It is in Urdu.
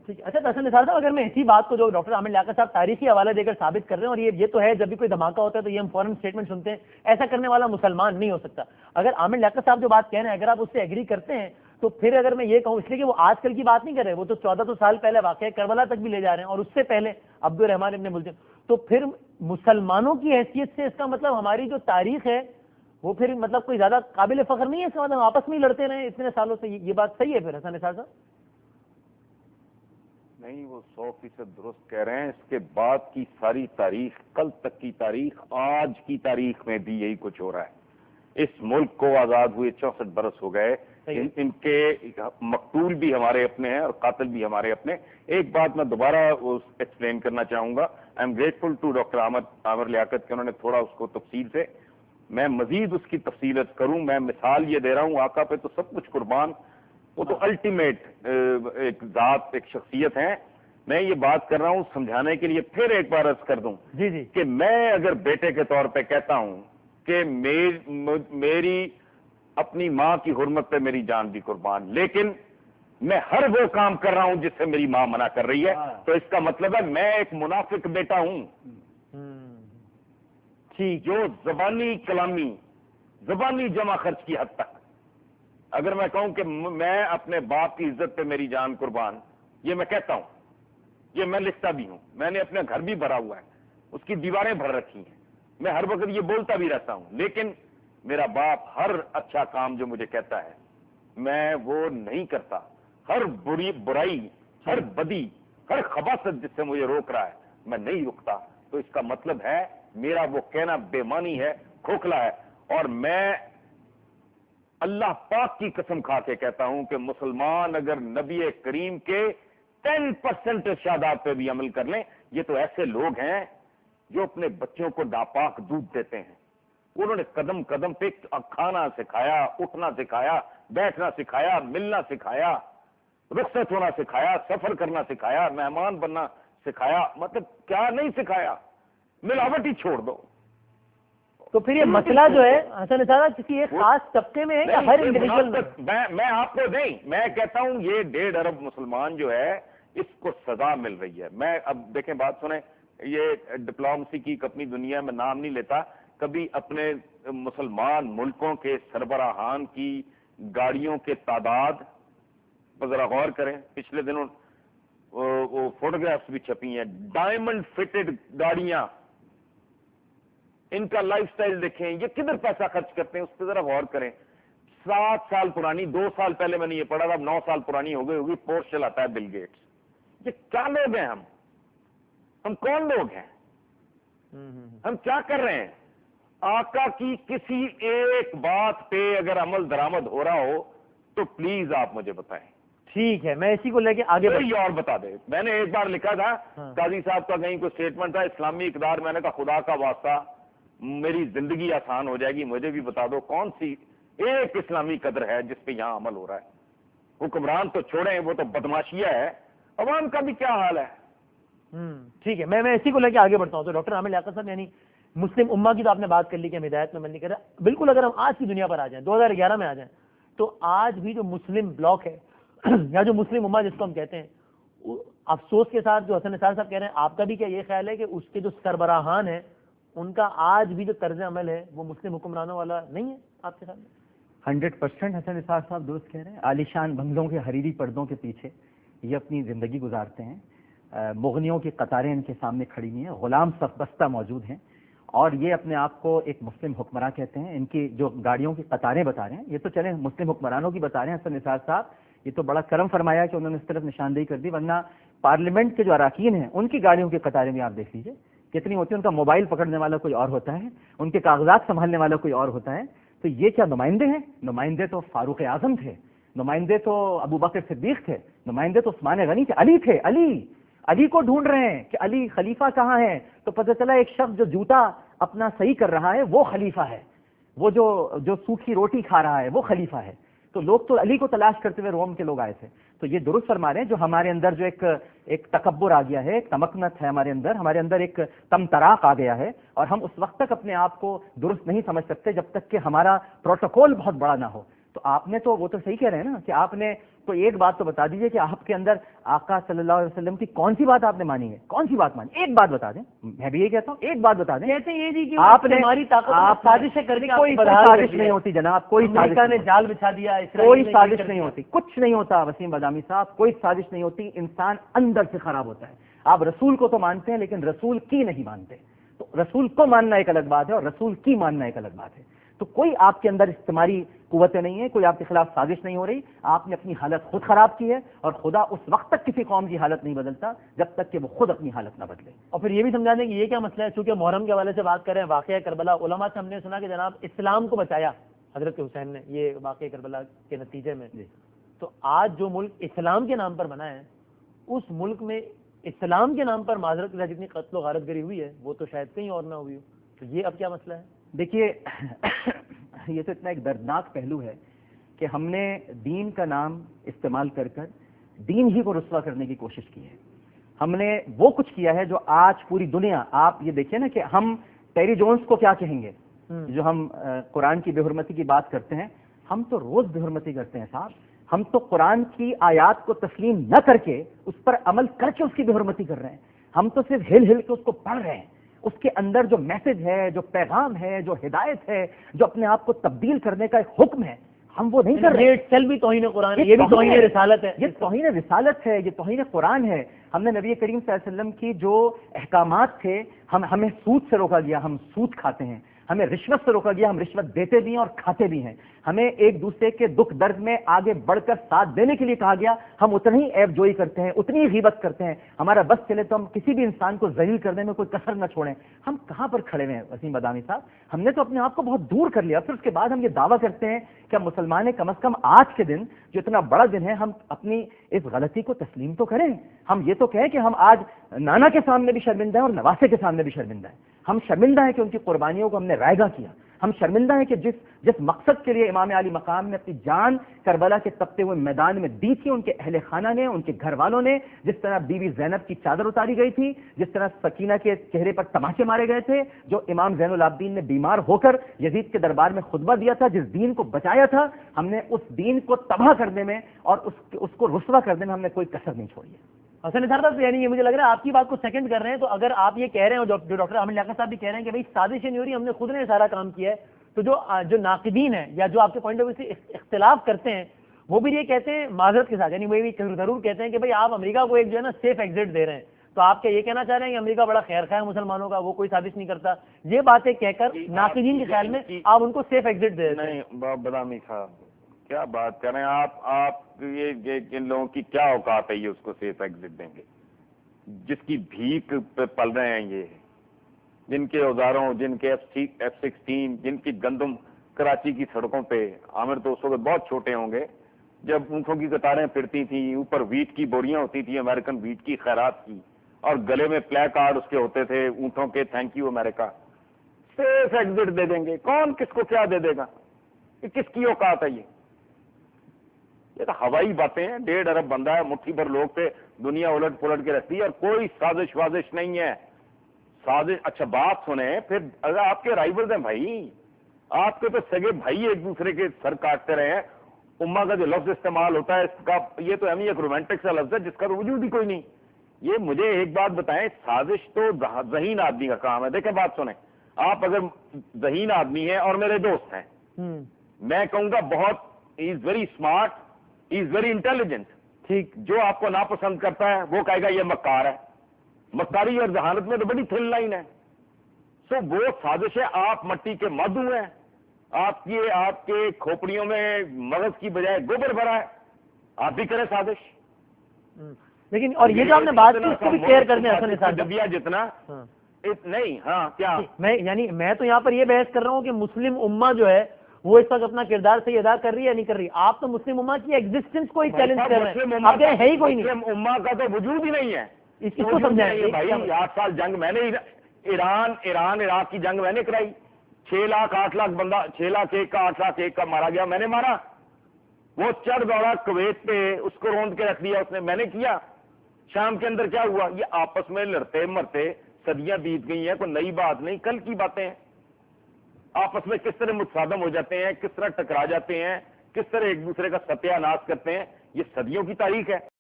ٹھیک ہے. اچھا حسن نثار صاحب، اگر میں اسی بات کو جو ڈاکٹر عامر لیاقت صاحب تاریخی حوالے دے کر ثابت کر رہے ہیں، اور یہ تو ہے جب بھی کوئی دھماکہ ہوتا ہے تو یہ ہم فوراً اسٹیٹمنٹ سنتے ہیں، ایسا کرنے والا مسلمان نہیں ہو سکتا. اگر عامر لیاقت صاحب جو بات کہہ رہے ہیں اگر آپ اس سے ایگری کرتے ہیں تو پھر اگر میں یہ کہوں، اس لیے کہ وہ آج کل کی بات نہیں کر رہے، وہ تو 1400 سال پہلے واقعہ کربلا تک بھی لے جا رہے ہیں، اور اس سے پہلے عبد الرحمن ابن ملجم، تو پھر مسلمانوں کی حیثیت سے اس کا مطلب ہماری جو تاریخ ہے وہ پھر مطلب کوئی زیادہ قابل فخر نہیں ہے. اس کا مطلب ہم آپس میں ہی لڑتے رہے اتنے سالوں سے. یہ بات صحیح ہے پھر حسن نثار صاحب؟ نہیں، وہ 100% درست کہہ رہے ہیں. اس کے بعد کی ساری تاریخ، کل تک کی تاریخ، آج کی تاریخ میں بھی یہی کچھ ہو رہا ہے. اس ملک کو آزاد ہوئے 64 برس ہو گئے. ان کے مقتول بھی ہمارے اپنے ہیں اور قاتل بھی ہمارے اپنے. ایک بات میں دوبارہ ایکسپلین کرنا چاہوں گا. I am grateful to doctor Aamir Liaquat کہ انہوں نے تھوڑا اس کو تفصیل سے، میں مزید اس کی تفصیلت کروں. میں مثال یہ دے رہا ہوں، آقا پہ تو سب کچھ قربان، وہ تو الٹیمیٹ ایک ذات، ایک شخصیت ہیں. میں یہ بات کر رہا ہوں سمجھانے کے لیے. پھر ایک بار عرض کر دوں کہ میں اگر بیٹے کے طور پہ کہتا ہوں کہ میری اپنی ماں کی حرمت پہ میری جان بھی قربان، لیکن میں ہر وہ کام کر رہا ہوں جس سے میری ماں منع کر رہی ہے، تو اس کا مطلب ہے میں ایک منافق بیٹا ہوں. جو زبانی کلامی، زبانی جمع خرچ کی حد تک اگر میں کہوں کہ میں اپنے باپ کی عزت پہ میری جان قربان، یہ میں کہتا ہوں، یہ میں لکھتا بھی ہوں. میں نے اپنا گھر بھی بھرا ہوا ہے، اس کی دیواریں بھر رکھی ہیں، میں ہر وقت یہ بولتا بھی رہتا ہوں. لیکن میرا باپ ہر اچھا کام جو مجھے کہتا ہے میں وہ نہیں کرتا. ہر برائی، ہر بدی، ہر خباثت جس سے مجھے روک رہا ہے میں نہیں رکتا. تو اس کا مطلب ہے میرا وہ کہنا بے معنی ہے، کھوکھلا ہے. اور میں اللہ پاک کی قسم کھا کے کہتا ہوں کہ مسلمان اگر نبی کریم کے 10% ارشادات پہ بھی عمل کر لیں، یہ تو ایسے لوگ ہیں جو اپنے بچوں کو ناپاک دودھ دیتے ہیں. انہوں نے قدم قدم پہ کھانا سکھایا، اٹھنا سکھایا، بیٹھنا سکھایا، ملنا سکھایا، رخصت ہونا سکھایا، سفر کرنا سکھایا، مہمان بننا سکھایا. مطلب کیا نہیں سکھایا؟ ملاوٹ ہی چھوڑ دو. تو پھر یہ مسئلہ جو ہے حسن نثار کسی ایک خاص طبقے میں ہے یا ہر انڈیویجول میں؟ میں آپ کو نہیں، میں کہتا ہوں یہ 1.5 ارب مسلمان جو ہے اس کو سزا مل رہی ہے. میں اب دیکھیں بات سنیں، یہ ڈپلومسی کی اپنی دنیا میں نام نہیں لیتا، کبھی اپنے مسلمان ملکوں کے سربراہان کی گاڑیوں کے تعداد ذرا غور کریں. پچھلے دنوں وہ فوٹوگرافس بھی چھپی ہیں، ڈائمنڈ فٹڈ گاڑیاں. ان کا لائف سٹائل دیکھیں، یہ کدھر پیسہ خرچ کرتے ہیں اس پہ ذرا غور کریں. 7 سال پرانی، 2 سال پہلے میں نے یہ پڑھا تھا، اب 9 سال پرانی ہو گئی ہوگی، پورش چلاتا ہے بل گیٹس. یہ کیا لوگ ہیں؟ ہم کون لوگ ہیں؟ ہم کیا کر رہے ہیں؟ آقا کی کسی ایک بات پہ اگر عمل درآمد ہو رہا ہو تو پلیز آپ مجھے بتائیں. ٹھیک ہے، میں اسی کو لے کے آگے کوئی اور بتا دے. میں نے ایک بار لکھا تھا، قاضی صاحب کا کہیں کوئی اسٹیٹمنٹ تھا اسلامی اقدار، میں نے کہا خدا کا واسطہ میری زندگی آسان ہو جائے گی، مجھے بھی بتا دو کون سی ایک اسلامی قدر ہے جس پہ یہاں عمل ہو رہا ہے. حکمران تو چھوڑیں، وہ تو بدماشیہ ہے، عوام کا بھی کیا حال ہے. ٹھیک ہے، میں اسی کو لے کے آگے بڑھتا ہوں. تو ڈاکٹر عامر لیاقت صاحب، یعنی مسلم امہ کی تو آپ نے بات کر لی کہ ہم ہدایت میں نہیں کر رہا. بالکل اگر ہم آج کی دنیا پر آ جائیں، 2011 میں آ جائیں، تو آج بھی جو مسلم بلاک ہے یا جو مسلم امہ جس کو ہم کہتے ہیں، افسوس کے ساتھ جو حسن نثار صاحب کہہ رہے ہیں، آپ کا بھی کیا یہ خیال ہے کہ اس کے جو سربراہان ہیں ان کا آج بھی جو طرز عمل ہے وہ مسلم حکمرانوں والا نہیں ہے آپ کے ساتھ؟ 100% حسن نثار صاحب درست کہہ رہے ہیں. عالیشان بنگلوں کے حریری پردوں کے پیچھے یہ اپنی زندگی گزارتے ہیں. مغنیوں کی قطاریں ان کے سامنے کھڑی ہوئی ہیں، غلام صف بستہ موجود ہیں، اور یہ اپنے آپ کو ایک مسلم حکمراں کہتے ہیں. ان کی جو گاڑیوں کی قطاریں بتا رہے ہیں، یہ تو چلیں مسلم حکمرانوں کی بتا رہے ہیں حسن نثار صاحب، یہ تو بڑا کرم فرمایا کہ انہوں نے اس طرف نشاندہی کر دی، ورنہ پارلیمنٹ کے جو اراکین ہیں ان کی گاڑیوں کی قطاریں بھی آپ دیکھ لیجئے کتنی ہوتی ہیں. ان کا موبائل پکڑنے والا کوئی اور ہوتا ہے، ان کے کاغذات سنبھالنے والا کوئی اور ہوتا ہے. تو یہ کیا نمائندے ہیں؟ نمائندے تو فاروق اعظم تھے، نمائندے تو ابو بکر صدیق تھے، نمائندے تو عثمان غنی تھے، علی تھے. علی کو ڈھونڈ رہے ہیں کہ علی خلیفہ کہاں ہے، تو پتہ چلا ایک شخص جو جوتا اپنا صحیح کر رہا ہے وہ خلیفہ ہے، وہ جو سوکھی روٹی کھا رہا ہے وہ خلیفہ ہے. تو لوگ تو علی کو تلاش کرتے ہوئے روم کے لوگ آئے تھے. تو یہ درست فرما رہے ہیں، جو ہمارے اندر جو ایک تکبر آ گیا ہے، ایک تمکنت ہے ہمارے اندر ایک تم تراق آ گیا ہے، اور ہم اس وقت تک اپنے آپ کو درست نہیں سمجھ سکتے جب تک کہ ہمارا پروٹوکول بہت بڑا نہ ہو. تو آپ نے تو وہ تو صحیح کہہ رہے ہیں نا کہ آپ نے کوئی ایک بات تو بتا دیجئے کہ آپ کے اندر آقا صلی اللہ علیہ وسلم کی کون سی بات آپ نے مانی ہے؟ کون سی بات مانی؟ ایک بات بتا دیں. میں بھی یہ کہتا ہوں ایک بات بتا دیں. کہتے ہیں یہ جی کہ آپ نے ہماری طاقت سازشیں کرنے کا کوئی سازش نہیں ہوتی جناب, کوئی امریکہ نے جال بچھا دیا, کوئی سازش نہیں ہوتی, کچھ نہیں ہوتا وسیم بادامی صاحب, کوئی سازش نہیں ہوتی. انسان اندر سے خراب ہوتا ہے. آپ رسول کو تو مانتے ہیں لیکن رسول کی نہیں مانتے. تو رسول کو ماننا ایک الگ بات ہے اور رسول کی ماننا ایک الگ بات ہے. تو کوئی آپ کے اندر استعماری قوتیں نہیں ہیں, کوئی آپ کے خلاف سازش نہیں ہو رہی. آپ نے اپنی حالت خود خراب کی ہے اور خدا اس وقت تک کسی قوم کی حالت نہیں بدلتا جب تک کہ وہ خود اپنی حالت نہ بدلے. اور پھر یہ بھی سمجھا دیں کہ یہ کیا مسئلہ ہے, چونکہ محرم کے حوالے سے بات کر رہے ہیں, واقعہ کربلا, علماء سے ہم نے سنا کہ جناب اسلام کو بچایا حضرت حسین نے یہ واقعہ کربلا کے نتیجے میں. تو آج جو ملک اسلام کے نام پر بنا ہے, اس ملک میں اسلام کے نام پر معذرت کے ساتھ جتنی قتل و غارت گری ہوئی ہے وہ تو شاید کہیں اور نہ ہوئی ہو. تو یہ اب کیا مسئلہ ہے؟ دیکھیے یہ تو اتنا ایک دردناک پہلو ہے کہ ہم نے دین کا نام استعمال کر کر دین ہی کو رسوا کرنے کی کوشش کی ہے. ہم نے وہ کچھ کیا ہے جو آج پوری دنیا, آپ یہ دیکھیں نا کہ ہم ٹیری جونز کو کیا کہیں گے جو ہم قرآن کی بے حرمتی کی بات کرتے ہیں. ہم تو روز بے حرمتی کرتے ہیں صاحب. ہم تو قرآن کی آیات کو تسلیم نہ کر کے اس پر عمل کر کے اس کی بے حرمتی کر رہے ہیں. ہم تو صرف ہل ہل کے اس کو پڑھ رہے ہیں. اس کے اندر جو میسج ہے, جو پیغام ہے, جو ہدایت ہے, جو اپنے آپ کو تبدیل کرنے کا ایک حکم ہے, ہم وہ نہیں کر رہے. یہ بھی توہین قرآن, یہ بھی توہین رسالت ہے. یہ توہین رسالت ہے, یہ توہین قرآن ہے. ہم نے نبی کریم صلی اللہ علیہ وسلم کی جو احکامات تھے, ہمیں سود سے روکا گیا, ہم سود کھاتے ہیں. ہمیں رشوت سے روکا گیا, ہم رشوت دیتے بھی ہیں اور کھاتے بھی ہیں. ہمیں ایک دوسرے کے دکھ درد میں آگے بڑھ کر ساتھ دینے کے لیے کہا گیا, ہم اتنی ہی عیب جوئی کرتے ہیں, اتنی ہی غیبت کرتے ہیں. ہمارا بس چلے تو ہم کسی بھی انسان کو ذلیل کرنے میں کوئی کسر نہ چھوڑیں. ہم کہاں پر کھڑے ہوئے ہیں وسیم بادامی صاحب؟ ہم نے تو اپنے آپ کو بہت دور کر لیا. پھر اس کے بعد ہم یہ دعویٰ کرتے ہیں کہ ہم مسلمان ہیں. کم از کم آج کے دن جو اتنا بڑا دن ہے, ہم اپنی اس غلطی کو تسلیم تو کریں. ہم یہ تو کہیں کہ ہم آج نانا کے سامنے بھی شرمندہ ہیں اور نواسے کے سامنے بھی شرمندہ ہیں. ہم شرمندہ ہیں کہ ان کی قربانیوں کو ہم نے رائگاں کیا. ہم شرمندہ ہیں کہ جس مقصد کے لیے امام علی مقام نے اپنی جان کربلا کے تپتے ہوئے میدان میں دی تھی, ان کے اہل خانہ نے, ان کے گھر والوں نے, جس طرح بی بی زینب کی چادر اتاری گئی تھی, جس طرح سکینہ کے چہرے پر تماچے مارے گئے تھے, جو امام زین العابدین نے بیمار ہو کر یزید کے دربار میں خطبہ دیا تھا, جس دین کو بچایا تھا, ہم نے اس دین کو تباہ کرنے میں اور اس کو رسوا کرنے میں ہم نے کوئی کسر نہیں چھوڑی ہے. حسن نثار صاحب, یعنی یہ مجھے لگ رہا ہے آپ کی بات کو سیکنڈ کر رہے ہیں. تو اگر آپ یہ کہہ رہے ہیں, جو ڈاکٹر عامر لیاقت صاحب بھی کہہ رہے ہیں کہ بھائی سازش نہیں ہو رہی, ہم نے خود نے سارا کام کیا ہے, تو جو ناقدین ہیں یا جو آپ کے پوائنٹ آف ویو سے اختلاف کرتے ہیں وہ بھی یہ کہتے ہیں معذرت کے ساتھ, یعنی وہ بھی ضرور کہتے ہیں کہ بھائی آپ امریکہ کو ایک جو ہے نا سیف ایگزٹ دے رہے ہیں. تو آپ کیا یہ کہنا چاہ رہے ہیں کہ امریکہ بڑا خیر خواہ ہے مسلمانوں کا, وہ کوئی سازش نہیں کرتا؟ یہ باتیں کہہ کر ناقدین کے خیال میں آپ ان کو سیف ایگزٹ دے رہے ہیں. نہیں بادامی صاحب کیا بات کر رہے ہیں آپ یہ ان لوگوں کی کیا اوقات ہے یہ اس کو سیف ایگزٹ دیں گے؟ جس کی بھیک پہ پل رہے ہیں یہ, جن کے اوزاروں, جن کے F-16, جن کی گندم کراچی کی سڑکوں پہ, عامر تو اس وقت بہت چھوٹے ہوں گے جب اونٹوں کی قطاریں پھرتی تھیں, اوپر ویٹ کی بوریاں ہوتی تھیں, امریکن ویٹ کی خیرات کی, اور گلے میں پلے کارڈ اس کے ہوتے تھے اونٹوں کے, thank you America. Safe exit دے دیں گے. کون کس کو کیا دے دے گا؟ یہ کس کی اوقات ہے؟ یہ تو ہوائی باتیں ہیں. 1.5 ارب بندہ ہے, مٹھی بھر لوگ تھے, دنیا الٹ پلٹ کے رکھتی ہے, اور کوئی سازش وازش نہیں ہے. سازش اچھا بات سنیں, پھر اگر آپ کے رائیولز ہیں بھائی, آپ کے تو سگے بھائی ایک دوسرے کے سر کاٹتے رہے ہیں. امہ کا جو لفظ استعمال ہوتا ہے اس کا, یہ تو اہم ایک رومانٹک سا لفظ ہے جس کا تو وجود ہی کوئی نہیں. یہ مجھے ایک بات بتائیں, سازش تو ذہین آدمی کا کام ہے. دیکھیں بات سنیں, آپ اگر ذہین آدمی ہیں اور میرے دوست ہیں, میں کہوں گا بہت ہی is very smart, he is very intelligent. ٹھیک, جو آپ کو ناپسند کرتا ہے وہ کہے گا یہ مکار ہے. مکاری اور ذہانت میں تو بڑی تھن لائن ہے. سو وہ سازش ہے. آپ مٹی کے مدعو ہیں, آپ کے کھوپڑیوں میں مغز کی بجائے گوبر بھرا ہے, آپ بھی کریں سازش. لیکن اور یہ جو آپ نے بات کی اس کو بھی کلیئر کر دیں حسن نثار ڈبیا جتنا نہیں. ہاں کیا میں تو یہاں پر یہ بحث کر رہا ہوں کہ مسلم امہ جو ہے وہ اس وقت اپنا کردار صحیح ادا کر رہی ہے یا نہیں کر رہی. آپ تو مسلم امہ کی ایگزسٹنس کو ہی چیلنج کر رہے ہیں. آپ کہہ ہے ہی کوئی نہیں, مسلم امہ کا تو وجود ہی نہیں ہے. اس کو سمجھائیں بھائی. 8 سال جنگ میں نے ایران عراق کی جنگ میں نے کرائی. 6 لاکھ 8 لاکھ بندہ, 6 لاکھ 1 کا 8 لاکھ 1 کا مارا گیا, میں نے مارا. وہ چڑھ دوڑا کویت پہ, اس کو روند کے رکھ دیا اس نے, میں نے کیا. شام کے اندر کیا ہوا؟ یہ آپس میں لڑتے مرتے صدیاں بیت گئی ہیں, کوئی نئی بات نہیں, کل کی باتیں ہیں. آپس میں کس طرح متصادم ہو جاتے ہیں, کس طرح ٹکرا جاتے ہیں, کس طرح ایک دوسرے کا ستیہ ناش کرتے ہیں, یہ صدیوں کی تاریخ ہے.